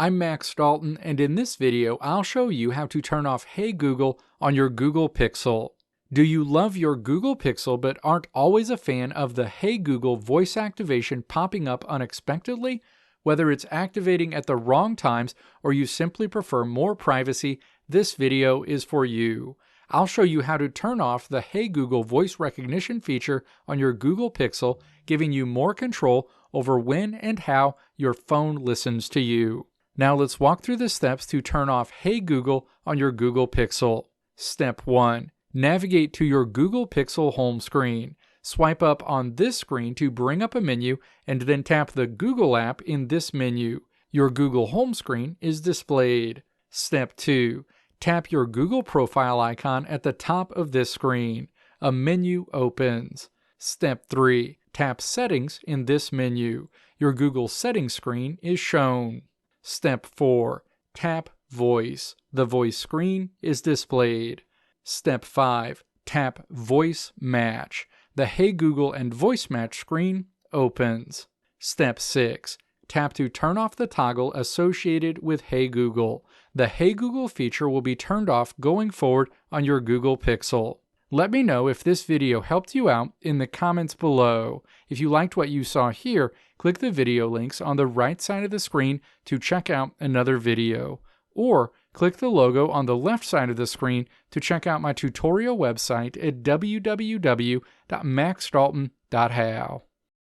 I'm Max Dalton, and in this video I'll show you how to turn off Hey Google on your Google Pixel. Do you love your Google Pixel but aren't always a fan of the Hey Google voice activation popping up unexpectedly? Whether it's activating at the wrong times or you simply prefer more privacy, this video is for you. I'll show you how to turn off the Hey Google voice recognition feature on your Google Pixel, giving you more control over when and how your phone listens to you. Now let's walk through the steps to turn off Hey Google on your Google Pixel. Step 1. Navigate to your Google Pixel home screen. Swipe up on this screen to bring up a menu and then tap the Google app in this menu. Your Google home screen is displayed. Step 2. Tap your Google profile icon at the top of this screen. A menu opens. Step 3. Tap Settings in this menu. Your Google Settings screen is shown. Step 4. Tap Voice. The voice screen is displayed. Step 5. Tap Voice Match. The Hey Google and Voice Match screen opens. Step 6. Tap to turn off the toggle associated with Hey Google. The Hey Google feature will be turned off going forward on your Google Pixel. Let me know if this video helped you out in the comments below. If you liked what you saw here, click the video links on the right side of the screen to check out another video. Or click the logo on the left side of the screen to check out my tutorial website at www.maxdalton.how.